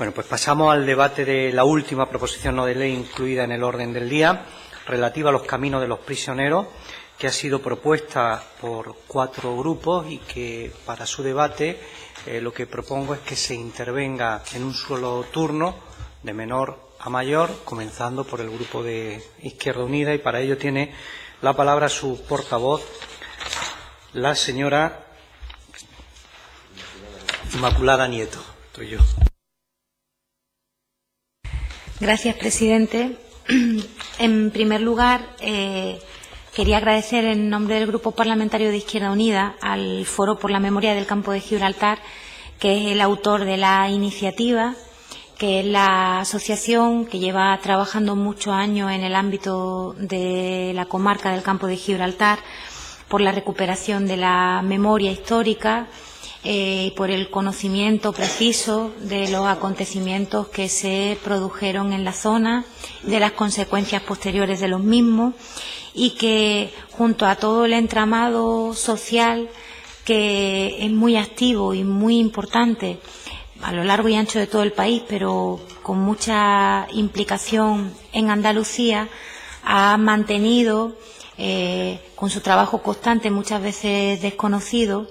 Bueno, pues pasamos al debate de la última proposición no de ley incluida en el orden del día, relativa a los caminos de los prisioneros, que ha sido propuesta por 4 grupos y que para su debate lo que propongo es que se intervenga en un solo turno, de menor a mayor, comenzando por el grupo de Izquierda Unida, y para ello tiene la palabra su portavoz, la señora Inmaculada Nieto. Soy yo. Gracias, presidente. En primer lugar, quería agradecer en nombre del Grupo Parlamentario de Izquierda Unida al Foro por la Memoria del Campo de Gibraltar, que es el autor de la iniciativa, que es la asociación que lleva trabajando muchos años en el ámbito de la comarca del Campo de Gibraltar por la recuperación de la memoria histórica y por el conocimiento preciso de los acontecimientos que se produjeron en la zona, de las consecuencias posteriores de los mismos, y que junto a todo el entramado social que es muy activo y muy importante a lo largo y ancho de todo el país, pero con mucha implicación en Andalucía, ha mantenido, con su trabajo constante, muchas veces desconocido,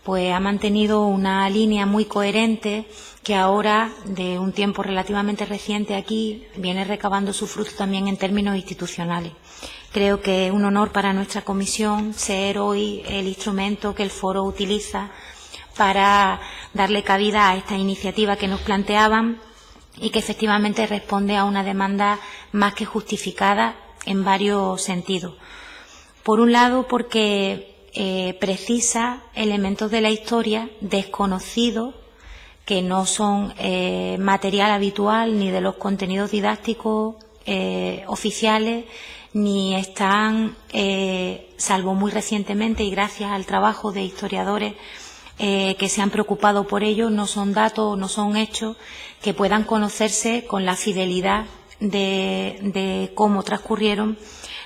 pues ha mantenido una línea muy coherente que ahora, de un tiempo relativamente reciente aquí, viene recabando su fruto también en términos institucionales. Creo que es un honor para nuestra comisión ser hoy el instrumento que el foro utiliza para darle cabida a esta iniciativa que nos planteaban y que efectivamente responde a una demanda más que justificada en varios sentidos. Por un lado, porque precisa elementos de la historia desconocidos que no son material habitual ni de los contenidos didácticos oficiales, ni están, salvo muy recientemente y gracias al trabajo de historiadores que se han preocupado por ello, no son datos, no son hechos que puedan conocerse con la fidelidad de cómo transcurrieron,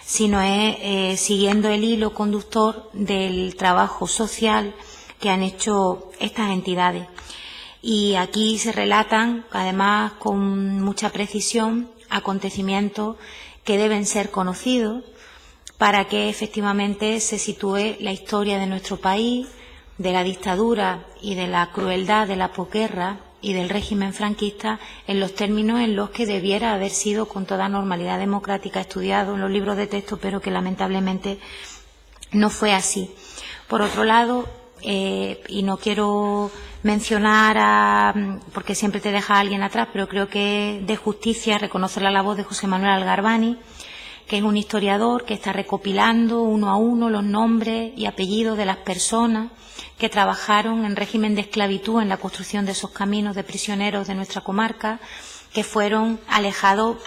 sino es siguiendo el hilo conductor del trabajo social que han hecho estas entidades. Y aquí se relatan, además con mucha precisión, acontecimientos que deben ser conocidos para que efectivamente se sitúe la historia de nuestro país, de la dictadura y de la crueldad de la posguerra y del régimen franquista en los términos en los que debiera haber sido con toda normalidad democrática estudiado en los libros de texto, pero que lamentablemente no fue así. Por otro lado, y no quiero mencionar, porque siempre te deja alguien atrás, pero creo que es de justicia reconocer la labor de José Manuel Algarbani, que es un historiador que está recopilando uno a uno los nombres y apellidos de las personas que trabajaron en régimen de esclavitud en la construcción de esos caminos de prisioneros de nuestra comarca, que fueron alejados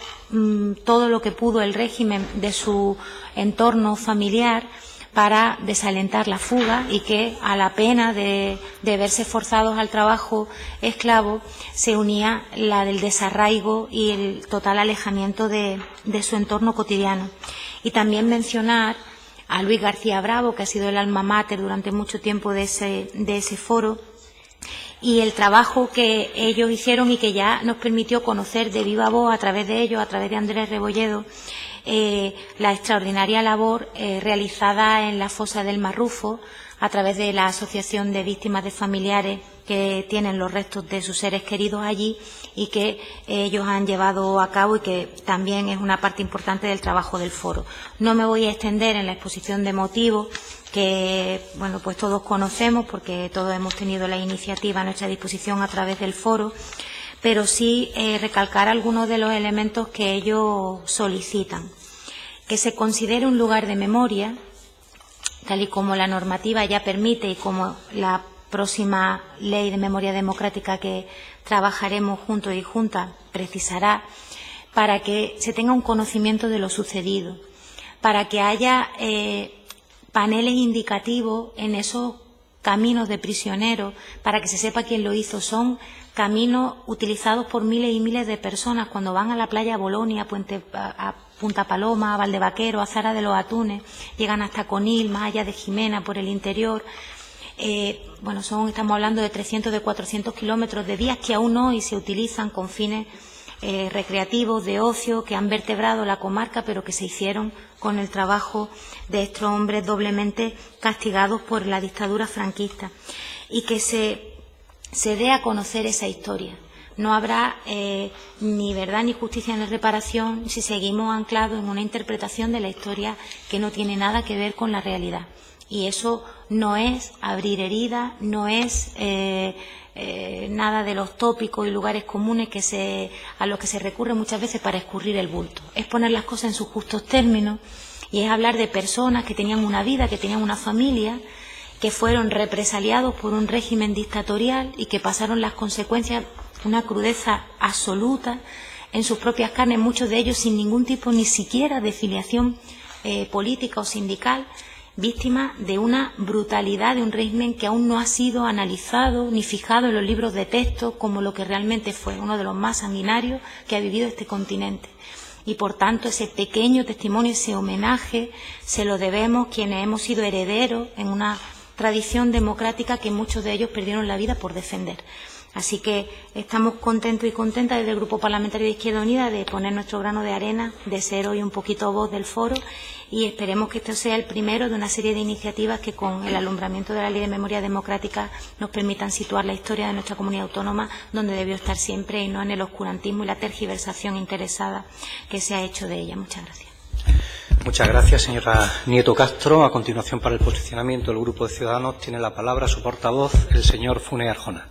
todo lo que pudo el régimen de su entorno familiar para desalentar la fuga, y que a la pena de verse forzados al trabajo esclavo se unía la del desarraigo y el total alejamiento de su entorno cotidiano. Y también mencionar a Luis García Bravo, que ha sido el alma mater durante mucho tiempo de ese foro, y el trabajo que ellos hicieron y que ya nos permitió conocer de viva voz a través de ellos, a través de Andrés Rebolledo, la extraordinaria labor realizada en la fosa del Marrufo a través de la Asociación de Víctimas de Familiares que tienen los restos de sus seres queridos allí y que ellos han llevado a cabo, y que también es una parte importante del trabajo del foro. No me voy a extender en la exposición de motivos que, bueno, pues todos conocemos porque todos hemos tenido la iniciativa a nuestra disposición a través del foro, pero sí recalcar algunos de los elementos que ellos solicitan. Que se considere un lugar de memoria, tal y como la normativa ya permite y como la próxima ley de memoria democrática que trabajaremos juntos y juntas precisará, para que se tenga un conocimiento de lo sucedido, para que haya paneles indicativos en esos caminos de prisioneros, para que se sepa quién lo hizo. Son caminos utilizados por miles y miles de personas cuando van a la playa Bolonia, a Punta Paloma, a Valdevaquero, a Zara de los Atunes, llegan hasta Conil, más allá de Jimena, por el interior. bueno, estamos hablando de 300, de 400 kilómetros de vías que aún hoy se utilizan con fines recreativos, de ocio, que han vertebrado la comarca, pero que se hicieron con el trabajo de estos hombres doblemente castigados por la dictadura franquista. Y que se dé a conocer esa historia. No habrá ni verdad ni justicia ni reparación si seguimos anclados en una interpretación de la historia que no tiene nada que ver con la realidad. Y eso no es abrir heridas, no es nada de los tópicos y lugares comunes a los que se recurre muchas veces para escurrir el bulto. Es poner las cosas en sus justos términos y es hablar de personas que tenían una vida, que tenían una familia, que fueron represaliados por un régimen dictatorial y que pasaron las consecuencias, una crudeza absoluta en sus propias carnes, muchos de ellos sin ningún tipo ni siquiera de filiación política o sindical, víctimas de una brutalidad de un régimen que aún no ha sido analizado ni fijado en los libros de texto como lo que realmente fue uno de los más sanguinarios que ha vivido este continente. Y por tanto ese pequeño testimonio, ese homenaje, se lo debemos quienes hemos sido herederos en una tradición democrática que muchos de ellos perdieron la vida por defender. Así que estamos contentos y contentas desde el Grupo Parlamentario de Izquierda Unida de poner nuestro grano de arena, de ser hoy un poquito voz del foro, y esperemos que esto sea el primero de una serie de iniciativas que con el alumbramiento de la Ley de Memoria Democrática nos permitan situar la historia de nuestra comunidad autónoma donde debió estar siempre y no en el oscurantismo y la tergiversación interesada que se ha hecho de ella. Muchas gracias. Muchas gracias, señora Nieto Castro. A continuación, para el posicionamiento del Grupo de Ciudadanos, tiene la palabra su portavoz, el señor Funes Arjona.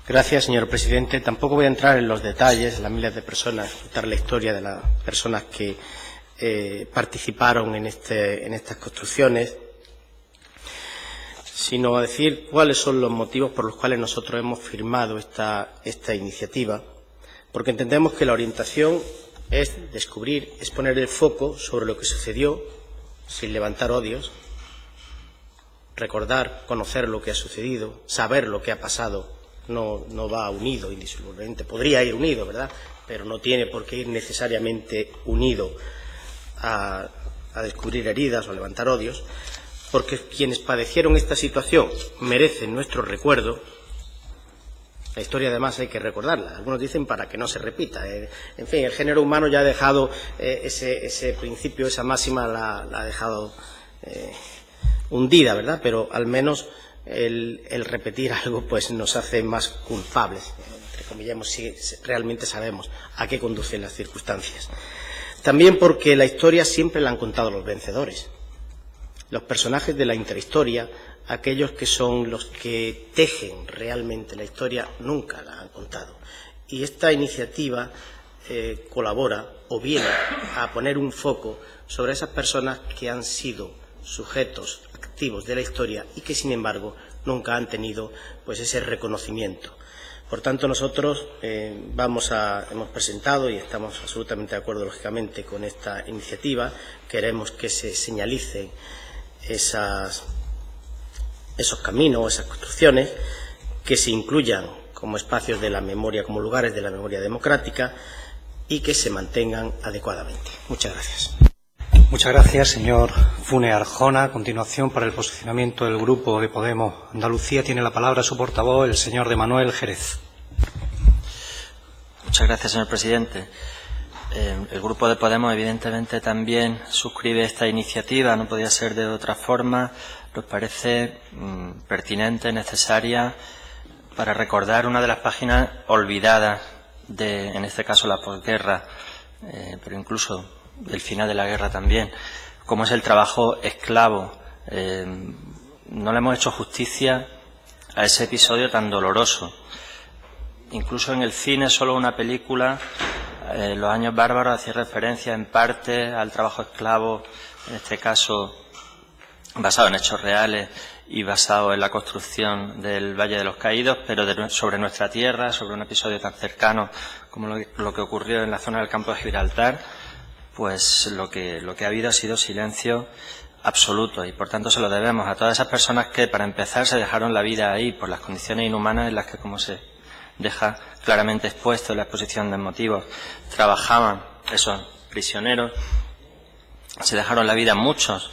Gracias, señor presidente. Tampoco voy a entrar en los detalles, las miles de personas, contar la historia de las personas que participaron en estas construcciones, sino a decir cuáles son los motivos por los cuales nosotros hemos firmado esta iniciativa, porque entendemos que la orientación es descubrir, es poner el foco sobre lo que sucedió sin levantar odios, recordar, conocer lo que ha sucedido, saber lo que ha pasado, no va unido indisolublemente, podría ir unido, ¿verdad?, pero no tiene por qué ir necesariamente unido a descubrir heridas o a levantar odios, porque quienes padecieron esta situación merecen nuestro recuerdo. La historia, además, hay que recordarla. Algunos dicen para que no se repita. En fin, el género humano ya ha dejado ese principio, esa máxima la ha dejado hundida, ¿verdad? Pero al menos el repetir algo pues nos hace más culpables, entre comillas, si realmente sabemos a qué conducen las circunstancias. También porque la historia siempre la han contado los vencedores. Los personajes de la intrahistoria, aquellos que son los que tejen realmente la historia, nunca la han contado. Y esta iniciativa colabora o viene a poner un foco sobre esas personas que han sido sujetos activos de la historia y que, sin embargo, nunca han tenido pues ese reconocimiento. Por tanto, nosotros hemos presentado y estamos absolutamente de acuerdo, lógicamente, con esta iniciativa. Queremos que se señalicen esos caminos, esas construcciones, que se incluyan como espacios de la memoria, como lugares de la memoria democrática y que se mantengan adecuadamente. Muchas gracias. Muchas gracias, señor Funes Arjona. A continuación, para el posicionamiento del Grupo de Podemos Andalucía, tiene la palabra su portavoz, el señor de Manuel Jerez. Muchas gracias, señor presidente. El Grupo de Podemos, evidentemente, también suscribe esta iniciativa, no podía ser de otra forma. Nos parece pertinente, necesaria, para recordar una de las páginas olvidadas en este caso, la posguerra, pero incluso del final de la guerra también, como es el trabajo esclavo. No le hemos hecho justicia a ese episodio tan doloroso. Incluso en el cine, solo una película, Los años bárbaros, hacía referencia en parte al trabajo esclavo, en este caso basado en hechos reales y basado en la construcción del Valle de los Caídos, pero sobre nuestra tierra, sobre un episodio tan cercano como lo que ocurrió en la zona del campo de Gibraltar, pues lo que ha habido ha sido silencio absoluto, y por tanto se lo debemos a todas esas personas que, para empezar, se dejaron la vida ahí por las condiciones inhumanas en las que, como se deja claramente expuesto en la exposición de motivos, trabajaban esos prisioneros. Se dejaron la vida muchos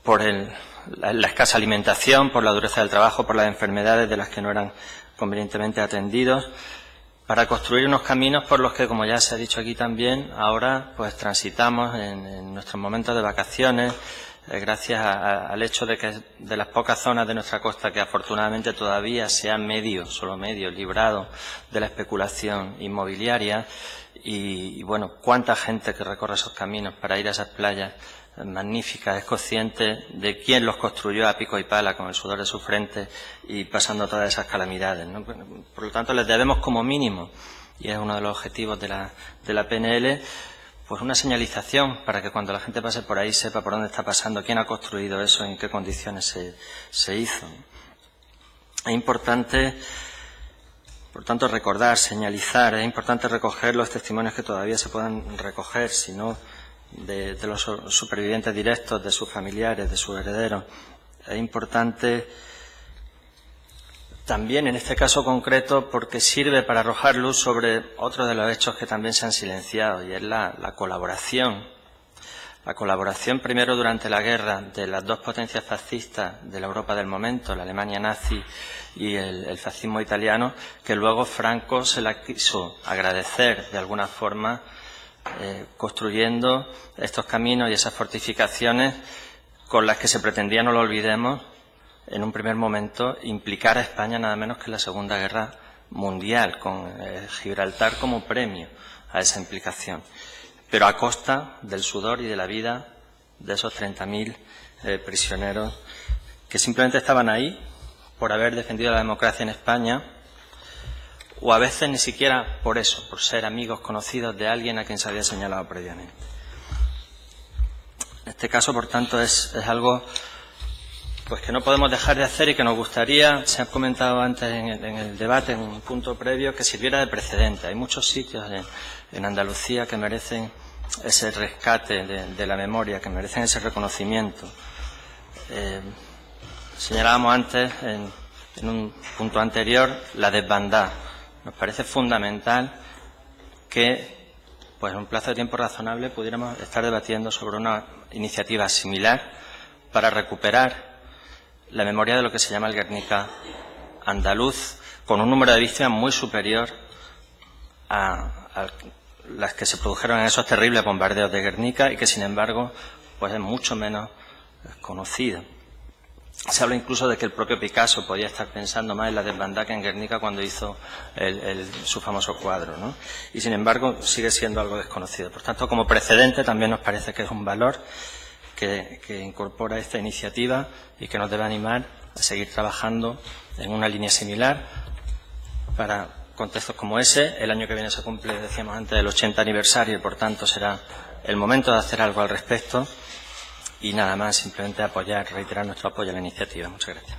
por el la escasa alimentación, por la dureza del trabajo, por las enfermedades de las que no eran convenientemente atendidos, para construir unos caminos por los que, como ya se ha dicho aquí también, ahora pues transitamos en nuestros momentos de vacaciones, gracias al hecho de que de las pocas zonas de nuestra costa que afortunadamente todavía se han solo medio, librado de la especulación inmobiliaria. Y bueno, cuánta gente que recorre esos caminos para ir a esas playas magníficas es consciente de quién los construyó a pico y pala con el sudor de su frente y pasando todas esas calamidades, ¿no? Por lo tanto, les debemos como mínimo, y es uno de los objetivos de la PNL, pues una señalización para que cuando la gente pase por ahí sepa por dónde está pasando, quién ha construido eso, en qué condiciones se hizo. Es importante, por tanto, recordar, señalizar, es importante recoger los testimonios que todavía se puedan recoger, si no de los supervivientes directos, de sus familiares, de sus herederos. Es importante también en este caso concreto porque sirve para arrojar luz sobre otro de los hechos que también se han silenciado, y es la colaboración. La colaboración primero durante la guerra de las dos potencias fascistas de la Europa del momento, la Alemania nazi y el fascismo italiano, que luego Franco se la quiso agradecer de alguna forma, construyendo estos caminos y esas fortificaciones con las que se pretendía, no lo olvidemos, en un primer momento implicar a España nada menos que en la Segunda Guerra Mundial, con Gibraltar como premio a esa implicación, pero a costa del sudor y de la vida de esos 30.000 prisioneros que simplemente estaban ahí por haber defendido la democracia en España, o a veces ni siquiera por eso, por ser amigos conocidos de alguien a quien se había señalado previamente. En este caso, por tanto, es algo pues que no podemos dejar de hacer y que nos gustaría, se ha comentado antes en el debate, en un punto previo, que sirviera de precedente. Hay muchos sitios en Andalucía que merecen ese rescate de la memoria, que merecen ese reconocimiento. Señalábamos antes, en un punto anterior, la desbandada. Nos parece fundamental que, pues en un plazo de tiempo razonable, pudiéramos estar debatiendo sobre una iniciativa similar para recuperar la memoria de lo que se llama el Guernica andaluz, con un número de víctimas muy superior a las que se produjeron en esos terribles bombardeos de Guernica y que, sin embargo, pues es mucho menos conocido. Se habla incluso de que el propio Picasso podía estar pensando más en la desbandada que en Guernica cuando hizo su famoso cuadro, ¿no? Y, sin embargo, sigue siendo algo desconocido. Por tanto, como precedente, también nos parece que es un valor que incorpora esta iniciativa y que nos debe animar a seguir trabajando en una línea similar para contextos como ese. El año que viene se cumple, decíamos antes, el 80 aniversario y, por tanto, será el momento de hacer algo al respecto. Y nada más, simplemente reiterar nuestro apoyo a la iniciativa. Muchas gracias.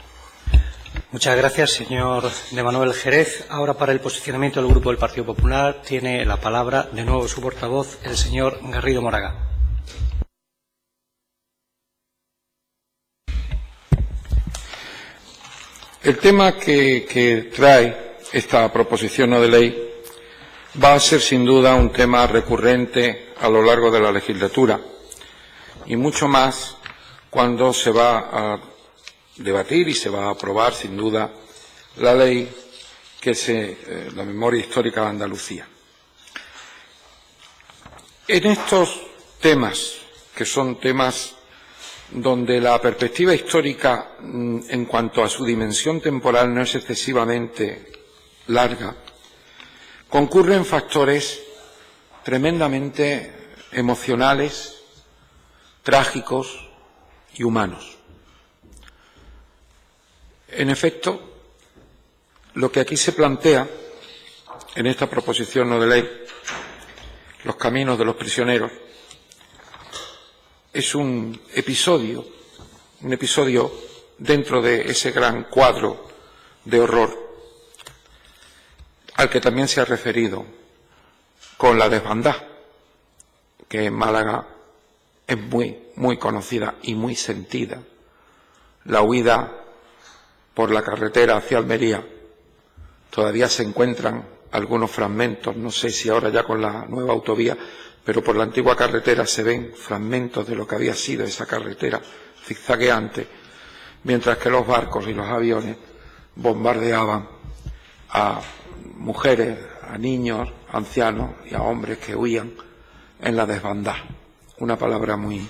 Muchas gracias, señor de Manuel Jerez. Ahora, para el posicionamiento del Grupo del Partido Popular, tiene la palabra de nuevo su portavoz, el señor Garrido Moraga. El tema que trae esta proposición no de ley va a ser sin duda un tema recurrente a lo largo de la legislatura y mucho más cuando se va a debatir y se va a aprobar sin duda la ley que es la memoria histórica de Andalucía. En estos temas, que son temas donde la perspectiva histórica en cuanto a su dimensión temporal no es excesivamente larga, concurren factores tremendamente emocionales, trágicos y humanos. En efecto, lo que aquí se plantea en esta proposición no de ley, los caminos de los prisioneros, es un episodio dentro de ese gran cuadro de horror al que también se ha referido con la desbandada, que en Málaga es muy conocida y muy sentida. La huida por la carretera hacia Almería, todavía se encuentran algunos fragmentos, no sé si ahora ya con la nueva autovía, pero por la antigua carretera se ven fragmentos de lo que había sido esa carretera zigzagueante, mientras que los barcos y los aviones bombardeaban a mujeres, a niños, a ancianos y a hombres que huían en la desbandada. Una palabra muy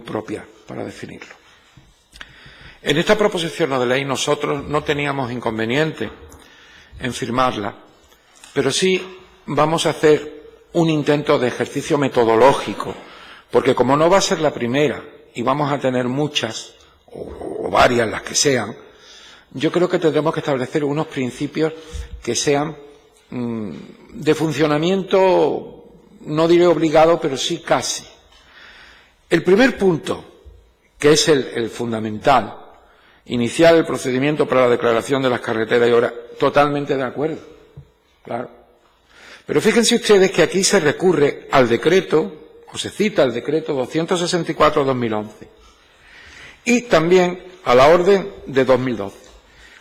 propia para definirlo. En esta proposición no de ley nosotros no teníamos inconveniente en firmarla, pero sí vamos a hacer un intento de ejercicio metodológico, porque como no va a ser la primera y vamos a tener muchas o varias, las que sean, yo creo que tendremos que establecer unos principios que sean de funcionamiento, no diré obligado, pero sí casi. El primer punto, que es el fundamental, iniciar el procedimiento para la declaración de las carreteras y obras, totalmente de acuerdo, claro. Pero fíjense ustedes que aquí se recurre al decreto, o se cita el decreto 264/2011, y también a la orden de 2012.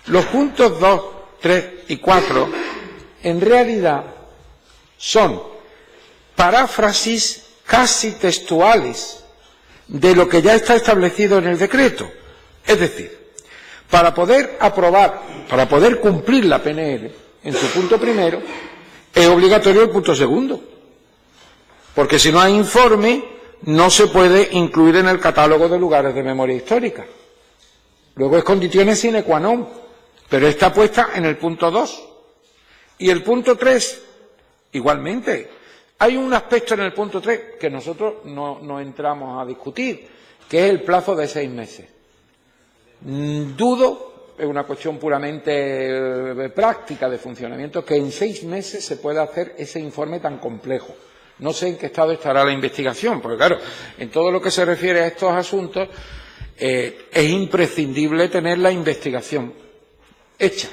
Los puntos 2, 3 y 4, en realidad, son paráfrasis casi textuales de lo que ya está establecido en el decreto. Es decir, para poder aprobar, para poder cumplir la PNL en su punto primero, es obligatorio el punto segundo. Porque si no hay informe, no se puede incluir en el catálogo de lugares de memoria histórica. Luego es condición sine qua non, pero está puesta en el punto 2. Y el punto 3, igualmente. Hay un aspecto en el punto 3 que nosotros no entramos a discutir, que es el plazo de 6 meses. Dudo, es una cuestión puramente práctica de funcionamiento, que en 6 meses se pueda hacer ese informe tan complejo. No sé en qué estado estará la investigación, porque claro, en todo lo que se refiere a estos asuntos es imprescindible tener la investigación hecha,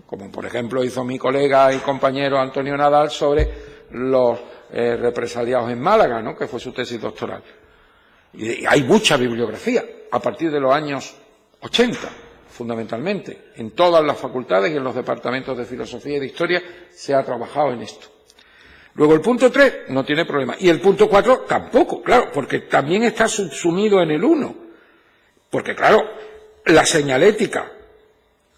como por ejemplo hizo mi colega y compañero Antonio Nadal sobre los represaliados en Málaga, ¿no?, que fue su tesis doctoral. Y hay mucha bibliografía a partir de los años 80, fundamentalmente. En todas las facultades y en los departamentos de filosofía y de historia se ha trabajado en esto. Luego el punto 3 no tiene problema. Y el punto 4 tampoco, claro, porque también está subsumido en el 1. Porque claro, la señalética,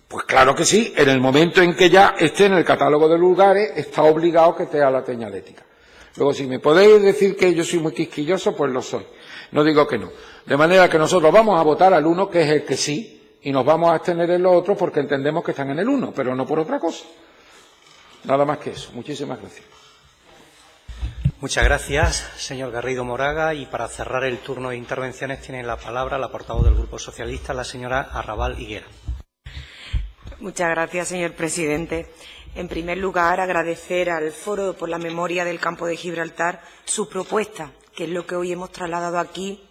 pues claro que sí, en el momento en que ya esté en el catálogo de lugares, está obligado que esté a la señalética. Luego, si me podéis decir que yo soy muy quisquilloso, pues lo soy. No digo que no. De manera que nosotros vamos a votar al 1, que es el que sí, y nos vamos a abstener en los otros porque entendemos que están en el 1, pero no por otra cosa. Nada más que eso. Muchísimas gracias. Muchas gracias, señor Garrido Moraga. Y para cerrar el turno de intervenciones tiene la palabra la portavoz del Grupo Socialista, la señora Arrabal Higuera. Muchas gracias, señor presidente. En primer lugar, agradecer al Foro por la Memoria del Campo de Gibraltar su propuesta, que es lo que hoy hemos trasladado aquí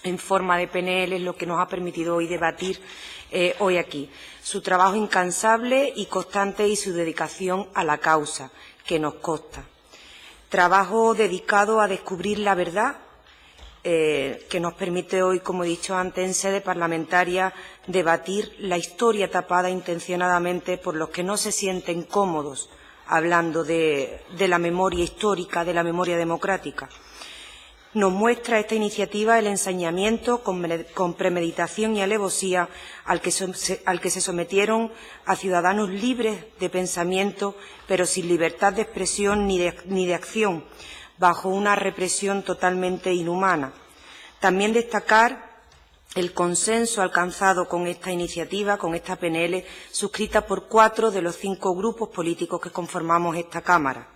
en forma de PNL, es lo que nos ha permitido hoy debatir hoy aquí. Su trabajo incansable y constante y su dedicación a la causa, que nos consta. Trabajo dedicado a descubrir la verdad, que nos permite hoy, como he dicho antes, en sede parlamentaria, debatir la historia tapada intencionadamente por los que no se sienten cómodos hablando de la memoria histórica, de la memoria democrática. Nos muestra esta iniciativa el ensañamiento con premeditación y alevosía al que se sometieron a ciudadanos libres de pensamiento, pero sin libertad de expresión ni de acción, bajo una represión totalmente inhumana. También destacar el consenso alcanzado con esta iniciativa, con esta PNL, suscrita por 4 de los 5 grupos políticos que conformamos esta Cámara.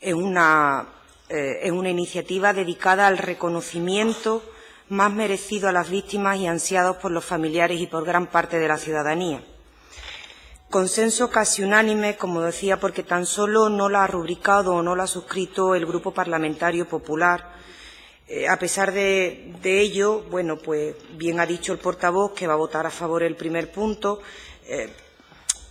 Es una iniciativa dedicada al reconocimiento más merecido a las víctimas y ansiados por los familiares y por gran parte de la ciudadanía. Consenso casi unánime, como decía, porque tan solo no la ha rubricado o no la ha suscrito el Grupo Parlamentario Popular. A pesar de ello, bueno, pues bien ha dicho el portavoz que va a votar a favor el primer punto.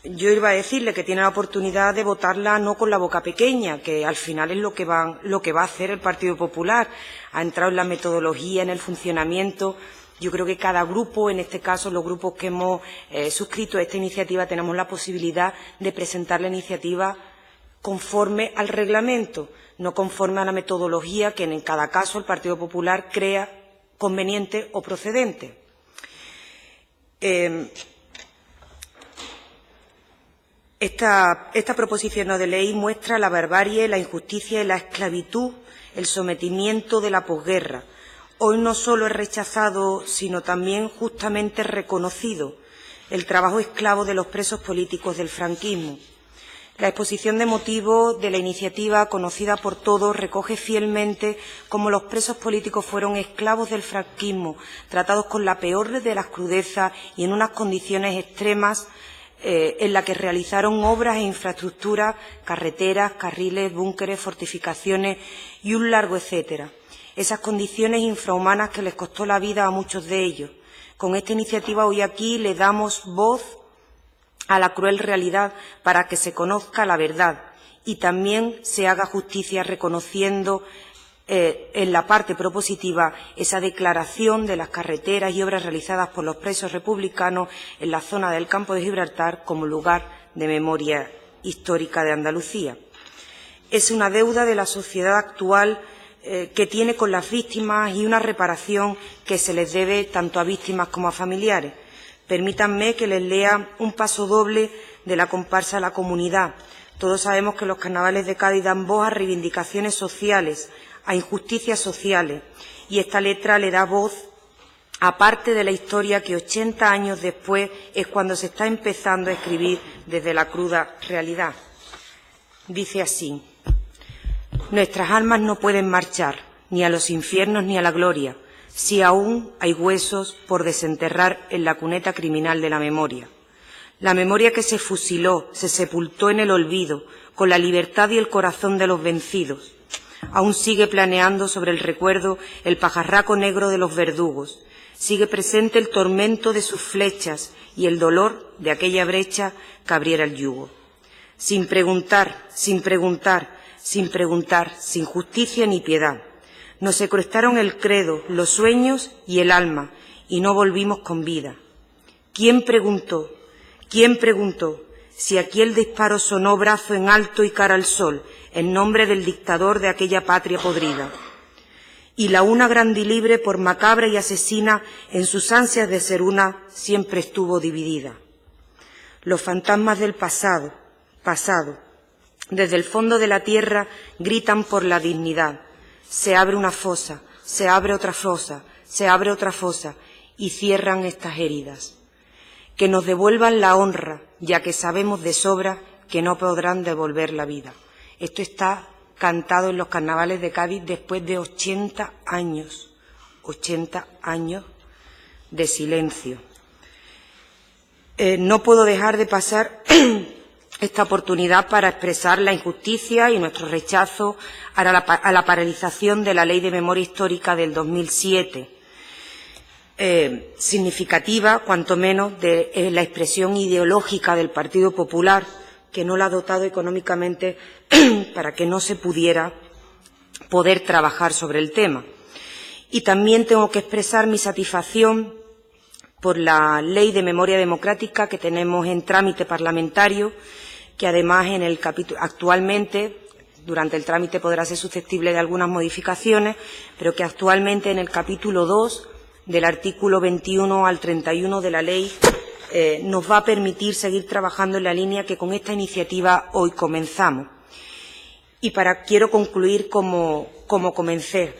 Yo iba a decirle que tiene la oportunidad de votarla no con la boca pequeña, que al final es lo que va a hacer el Partido Popular. Ha entrado en la metodología, en el funcionamiento. Yo creo que cada grupo, en este caso los grupos que hemos suscrito esta iniciativa, tenemos la posibilidad de presentar la iniciativa conforme al reglamento, no conforme a la metodología que en cada caso el Partido Popular crea conveniente o procedente. Esta proposición no de ley muestra la barbarie, la injusticia y la esclavitud, el sometimiento de la posguerra. Hoy no solo es rechazado, sino también justamente reconocido el trabajo esclavo de los presos políticos del franquismo. La exposición de motivos de la iniciativa, conocida por todos, recoge fielmente cómo los presos políticos fueron esclavos del franquismo, tratados con la peor de las crudezas y en unas condiciones extremas, en la que realizaron obras e infraestructuras, carreteras, carriles, búnkeres, fortificaciones y un largo etcétera. Esas condiciones infrahumanas que les costó la vida a muchos de ellos. Con esta iniciativa hoy aquí le damos voz a la cruel realidad para que se conozca la verdad y también se haga justicia reconociendo en la parte propositiva esa declaración de las carreteras y obras realizadas por los presos republicanos en la zona del Campo de Gibraltar como lugar de memoria histórica de Andalucía. Es una deuda de la sociedad actual que tiene con las víctimas y una reparación que se les debe tanto a víctimas como a familiares. Permítanme que les lea un paso doble de la comparsa La Comunidad. Todos sabemos que los carnavales de Cádiz dan voz a reivindicaciones sociales, a injusticias sociales, y esta letra le da voz a parte de la historia que 80 años después es cuando se está empezando a escribir desde la cruda realidad. Dice así: nuestras almas no pueden marchar ni a los infiernos ni a la gloria, si aún hay huesos por desenterrar en la cuneta criminal de la memoria. La memoria que se fusiló, se sepultó en el olvido, con la libertad y el corazón de los vencidos. Aún sigue planeando sobre el recuerdo el pajarraco negro de los verdugos. Sigue presente el tormento de sus flechas y el dolor de aquella brecha que abriera el yugo. Sin preguntar, sin preguntar, sin preguntar, sin justicia ni piedad. Nos secuestraron el credo, los sueños y el alma, y no volvimos con vida. ¿Quién preguntó? ¿Quién preguntó si aquí el disparo sonó brazo en alto y cara al sol, en nombre del dictador de aquella patria podrida? Y la una grande y libre, por macabra y asesina, en sus ansias de ser una, siempre estuvo dividida. Los fantasmas del pasado, desde el fondo de la tierra gritan por la dignidad. Se abre una fosa, se abre otra fosa, se abre otra fosa, y cierran estas heridas. Que nos devuelvan la honra, ya que sabemos de sobra que no podrán devolver la vida. Esto está cantado en los carnavales de Cádiz después de 80 años de silencio. No puedo dejar de pasar esta oportunidad para expresar la injusticia y nuestro rechazo a la paralización de la Ley de Memoria Histórica del 2007, significativa, cuanto menos, de la expresión ideológica del Partido Popular, que no la ha dotado económicamente para que no se pudiera poder trabajar sobre el tema. Y también tengo que expresar mi satisfacción por la Ley de Memoria Democrática que tenemos en trámite parlamentario, que además actualmente, durante el trámite podrá ser susceptible de algunas modificaciones, pero que actualmente en el capítulo 2 del artículo 21 al 31 de la ley nos va a permitir seguir trabajando en la línea que con esta iniciativa hoy comenzamos. Y quiero concluir como comencé,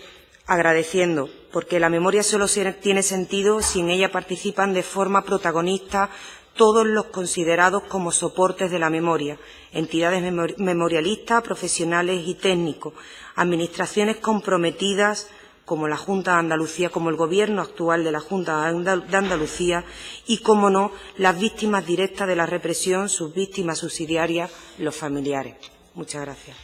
agradeciendo, porque la memoria solo tiene sentido si en ella participan de forma protagonista todos los considerados como soportes de la memoria, entidades memorialistas, profesionales y técnicos, administraciones comprometidas como la Junta de Andalucía, como el Gobierno actual de la Junta de Andalucía y, como no, las víctimas directas de la represión, sus víctimas subsidiarias, los familiares. Muchas gracias.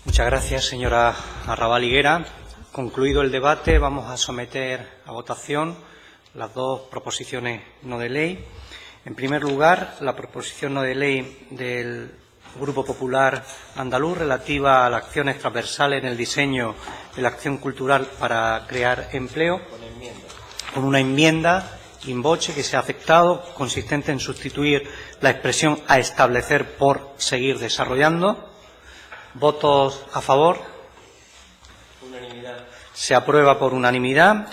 Muchas gracias, señora Arrabal Higuera. Concluido el debate, vamos a someter a votación las dos proposiciones no de ley. En primer lugar, la proposición no de ley del Grupo Popular Andaluz relativa a las acciones transversales en el diseño de la acción cultural para crear empleo, con una enmienda in voce que se ha aceptado, consistente en sustituir la expresión a establecer por seguir desarrollando. ¿Votos a favor? Unanimidad. Se aprueba por unanimidad.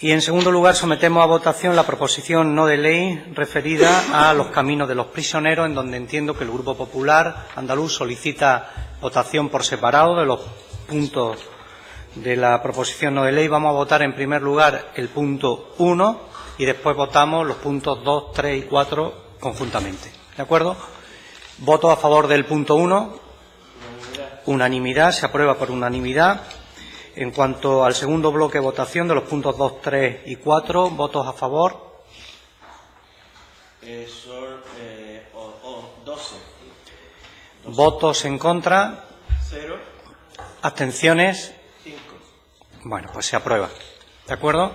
Y, en segundo lugar, sometemos a votación la proposición no de ley referida a los caminos de los prisioneros, en donde entiendo que el Grupo Popular andaluz solicita votación por separado de los puntos de la proposición no de ley. Vamos a votar en primer lugar el punto 1 y después votamos los puntos 2, 3 y 4 conjuntamente. ¿De acuerdo? Voto a favor del punto 1. Unanimidad. Se aprueba por unanimidad. En cuanto al segundo bloque de votación de los puntos 2, 3 y 4, votos a favor. Son 12. Votos en contra. 0. Abstenciones. 5. Bueno, pues se aprueba. ¿De acuerdo?